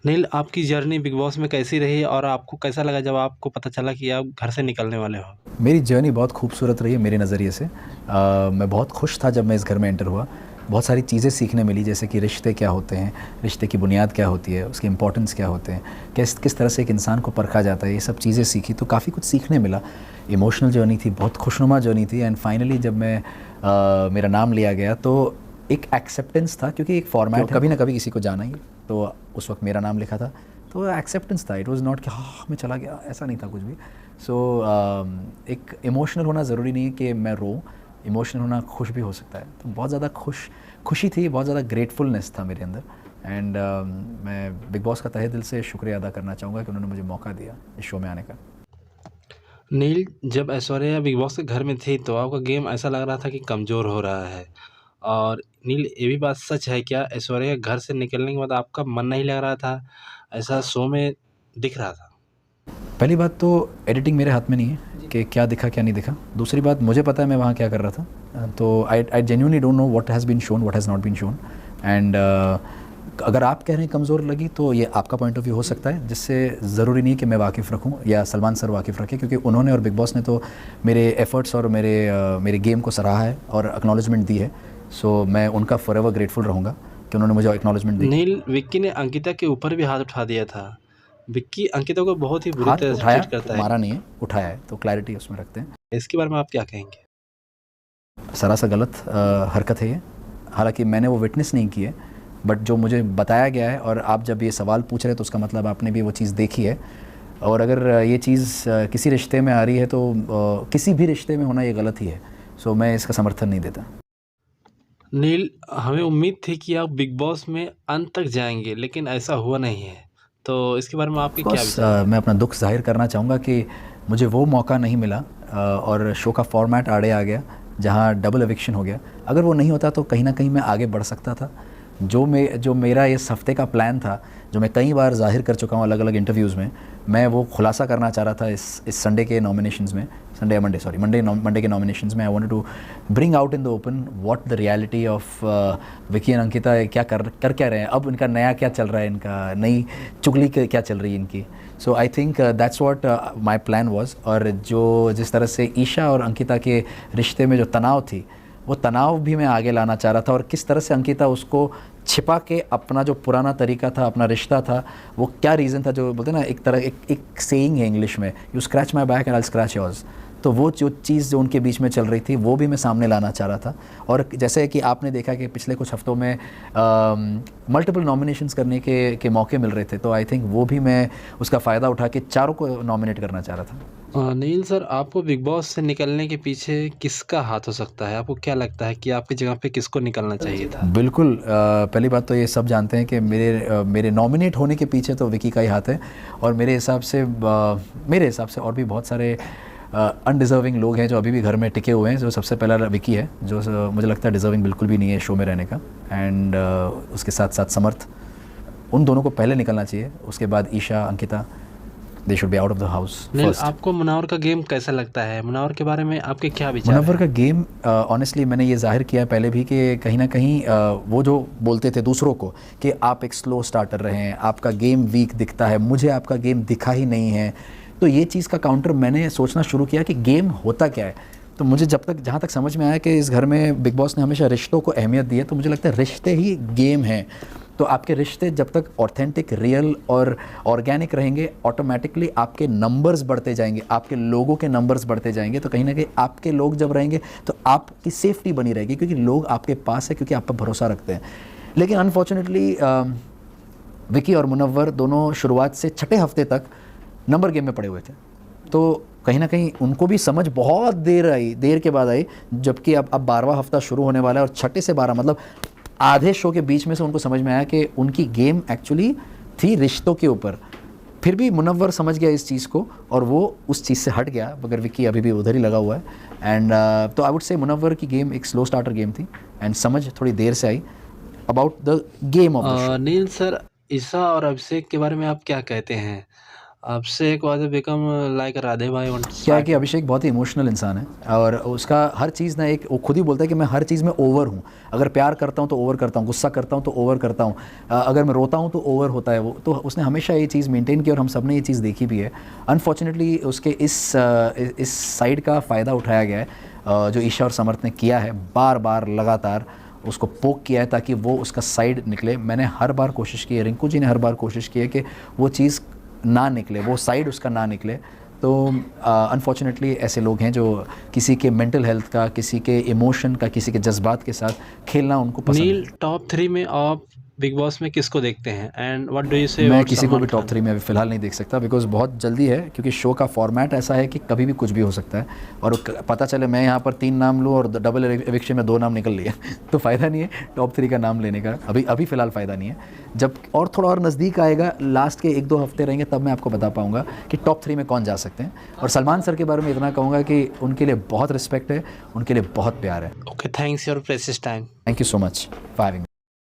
नील, आपकी journey big boss में कैसी रही और आपको कैसा लगा जब आपको पता चला कि आप घर से निकलने वाले हो? मेरी जर्नी बहुत खूबसूरत रही है मेरे नज़रिए से। मैं बहुत खुश था जब मैं इस घर में एंटर हुआ। बहुत सारी चीज़ें सीखने मिली, जैसे कि रिश्ते क्या होते हैं, रिश्ते की बुनियाद क्या होती है, उसके इम्पोर्टेंस क्या होते हैं, किस किस तरह से एक इंसान को परखा जाता है, ये सब चीज़ें सीखी तो काफ़ी कुछ सीखने मिला। इमोशनल जर्नी थी, बहुत खुशनुमा जर्नी थी एंड फाइनली जब मेरा नाम लिया गया तो एक एक्सेप्टेंस था, क्योंकि एक फॉर्मेट कभी ना कभी किसी को जाना ही है। तो उस वक्त मेरा नाम लिखा था तो एक्सेप्टेंस था। इट वाज नॉट कि हाँ मैं चला गया, ऐसा नहीं था कुछ भी। सो एक इमोशनल होना ज़रूरी नहीं है कि मैं रो, इमोशनल होना खुश भी हो सकता है। तो बहुत ज़्यादा खुशी थी, बहुत ज़्यादा ग्रेटफुलनेस था मेरे अंदर। एंड मैं बिग बॉस का तहे दिल से शुक्रिया अदा करना चाहूँगा कि उन्होंने मुझे मौका दिया इस शो में आने का। नील, जब ऐश्वर्या बिग बॉस के घर में थी तो आपका गेम ऐसा लग रहा था कि कमज़ोर हो रहा है। और नील, ये भी बात सच है क्या ऐश्वर्या घर से निकलने के बाद आपका मन नहीं लग रहा था? ऐसा शो में दिख रहा था। पहली बात तो एडिटिंग मेरे हाथ में नहीं है कि क्या दिखा क्या नहीं दिखा। दूसरी बात, मुझे पता है मैं वहाँ क्या कर रहा था। तो I genuinely don't know what has been shown, what has not been shown. And अगर आप कह रहे हैं कमज़ोर लगी तो ये आपका पॉइंट ऑफ व्यू हो सकता है, जिससे ज़रूरी नहीं कि मैं वाकिफ़ रखूं या सलमान सर वाकिफ़ रखें, क्योंकि उन्होंने और बिग बॉस ने तो मेरे एफ़र्ट्स और मेरे गेम को सराहा है और एक्नॉलेजमेंट दी है। सो मैं उनका फॉरएवर ग्रेटफुल रहूँगा कि उन्होंने मुझे एक्नॉलेजमेंट दी। नील, विक्की ने अंकिता के ऊपर भी हाथ उठा दिया था। विक्की अंकिता को बहुत ही बुरी हाथ तरह से उठाया, ट्रीट करता है। मारा नहीं है, उठाया है, तो क्लैरिटी उसमें रखते हैं। इसके बारे में आप क्या कहेंगे? सरासर गलत हरकत है ये। हालांकि मैंने वो विटनेस नहीं की है, बट जो मुझे बताया गया है, और आप जब ये सवाल पूछ रहे हैं तो उसका मतलब आपने भी वो चीज़ देखी है। और अगर ये चीज़ किसी रिश्ते में आ रही है तो किसी भी रिश्ते में होना ये गलत ही है। सो मैं इसका समर्थन नहीं देता। नील, हमें उम्मीद थी कि आप बिग बॉस में अंत तक जाएँगे, लेकिन ऐसा हुआ नहीं है। तो इसके बारे में ऑफ आपके क्या कोर्स विचार हैं? मैं अपना दुख ज़ाहिर करना चाहूँगा कि मुझे वो मौका नहीं मिला, और शो का फॉर्मेट आड़े आ गया जहाँ डबल एविक्शन हो गया। अगर वो नहीं होता तो कहीं ना कहीं मैं आगे बढ़ सकता था। जो मेरा इस हफ्ते का प्लान था, जो मैं कई बार ज़ाहिर कर चुका हूँ अलग अलग इंटरव्यूज़ में, मैं वो खुलासा करना चाह रहा था इस संडे के नॉमिनेशंस में। संडे या मंडे, सॉरी मंडे के नॉमिनेशंस में I wanted to bring out in the open what the reality of Vicky and Ankita क्या कर क्या रहे हैं, अब इनका नया क्या चल रहा है, इनका नई चुगली क्या चल रही है इनकी। So I think that's what my plan was. और जिस तरह से ईशा और अंकिता के रिश्ते में जो तनाव थी, वो तनाव भी मैं आगे लाना चाह रहा था, और किस तरह से अंकिता उसको छिपा के अपना जो पुराना तरीका था, अपना रिश्ता था, वो क्या रीज़न था, जो बोलते हैं ना एक तरह एक सेइंग है इंग्लिश में, you scratch my back and I scratch yours. तो वो जो चीज़ जो उनके बीच में चल रही थी वो भी मैं सामने लाना चाह रहा था। और जैसे कि आपने देखा कि पिछले कुछ हफ्तों में मल्टीपल नॉमिनेशंस करने के मौके मिल रहे थे, तो आई थिंक वो भी मैं उसका फ़ायदा उठा के चारों को नॉमिनेट करना चाह रहा था। नील सर, आपको बिग बॉस से निकलने के पीछे किसका हाथ हो सकता है? आपको क्या लगता है कि आपकी जगह पे किसको निकलना चाहिए था? बिल्कुल, पहली बात तो ये सब जानते हैं कि मेरे नॉमिनेट होने के पीछे तो विकी का ही हाथ है। और मेरे हिसाब से और भी बहुत सारे अनडिज़र्विंग लोग हैं जो अभी भी घर में टिके हुए हैं। जो सबसे पहला विकी है, जो मुझे लगता है डिज़र्विंग बिल्कुल भी नहीं है शो में रहने का। एंड उसके साथ साथ समर्थ, उन दोनों को पहले निकलना चाहिए। उसके बाद Isha, Ankita, they should be out of the house Neel, first. आपको मुनावर का गेम कैसा लगता है? मुनावर के बारे में आपके क्या विचार मुनव्वर हैं? का गेम, ऑनेस्टली मैंने ये ज़ाहिर किया पहले भी कि कहीं ना कहीं वो जो बोलते थे दूसरों को कि आप एक स्लो स्टार्टर रहे हैं, आपका गेम वीक दिखता है, मुझे आपका गेम दिखा ही नहीं है। तो ये चीज़ का काउंटर मैंने सोचना शुरू किया कि गेम होता क्या है। तो मुझे जहाँ तक समझ में आया कि इस घर में बिग बॉस ने हमेशा रिश्तों को अहमियत दी है, तो मुझे लगता है रिश्ते ही गेम हैं। तो आपके रिश्ते जब तक ऑथेंटिक, रियल और ऑर्गेनिक रहेंगे, ऑटोमेटिकली आपके नंबर्स बढ़ते जाएंगे, आपके लोगों के नंबर्स बढ़ते जाएंगे। तो कहीं ना कहीं आपके लोग जब रहेंगे तो आपकी सेफ्टी बनी रहेगी, क्योंकि लोग आपके पास है, क्योंकि आप पर भरोसा रखते हैं। लेकिन अनफॉर्चुनेटली विकी और मुनव्वर दोनों शुरुआत से छठे हफ्ते तक नंबर गेम में पड़े हुए थे। तो कहीं ना कहीं उनको भी समझ बहुत देर के बाद आई, जबकि अब 12वां हफ्ता शुरू होने वाला है, और छठे से 12 मतलब आधे शो के बीच में से उनको समझ में आया कि उनकी गेम एक्चुअली थी रिश्तों के ऊपर। फिर भी मुनव्वर समझ गया इस चीज़ को और वो उस चीज़ से हट गया, मगर विक्की अभी भी उधर ही लगा हुआ है। एंड तो आई वुड से मुनव्वर की गेम एक स्लो स्टार्टर गेम थी, एंड समझ थोड़ी देर से आई about the game of the show. Neel sir, Isha और अभिषेक के बारे में आप क्या कहते हैं? आपसे एक वाज बिकम लाइक राधे भाई क्या है कि अभिषेक बहुत ही इमोशनल इंसान है और उसका हर चीज़ ना, एक वो खुद ही बोलता है कि मैं हर चीज़ में ओवर हूँ। अगर प्यार करता हूँ तो ओवर करता हूँ, गुस्सा करता हूँ तो ओवर करता हूँ, अगर मैं रोता हूँ तो ओवर होता है वो। तो उसने हमेशा ये चीज़ मेंटेन की और हम सब ने ये चीज़ देखी भी है। अनफॉर्चुनेटली उसके इस साइड का फ़ायदा उठाया गया है, जो ईशा और समर्थ ने किया है, बार बार लगातार उसको पोक किया है ताकि वो उसका साइड निकले। मैंने हर बार कोशिश की है, रिंकू जी ने हर बार कोशिश की है कि वो चीज़ ना निकले, वो साइड उसका ना निकले। तो अनफॉर्चुनेटली ऐसे लोग हैं जो किसी के मेंटल हेल्थ का, किसी के इमोशन का, किसी के जज्बात के साथ खेलना उनको पसंद नील है। टॉप 3 में आप बिग बॉस में किसको देखते हैं एंड व्हाट डू यू से मैं अबाउट किसी को भी सलमान टॉप खान? 3 में अभी फ़िलहाल नहीं देख सकता बिकॉज़ बहुत जल्दी है, क्योंकि शो का फॉर्मेट ऐसा है कि कभी भी कुछ भी हो सकता है। और पता चले मैं यहाँ पर 3 नाम लूँ और डबल एविक्शन में 2 नाम निकल लिए तो फ़ायदा नहीं है टॉप 3 का नाम लेने का, अभी फ़िलहाल फ़ायदा नहीं है। जब और थोड़ा और नज़दीक आएगा, लास्ट के 1-2 हफ्ते रहेंगे, तब मैं आपको बता पाऊँगा कि टॉप 3 में कौन जा सकते हैं। और सलमान सर के बारे में इतना कहूँगा कि उनके लिए बहुत रिस्पेक्ट है, उनके लिए बहुत प्यार है। Okay, thanks your precious time. Thank you so much for having me.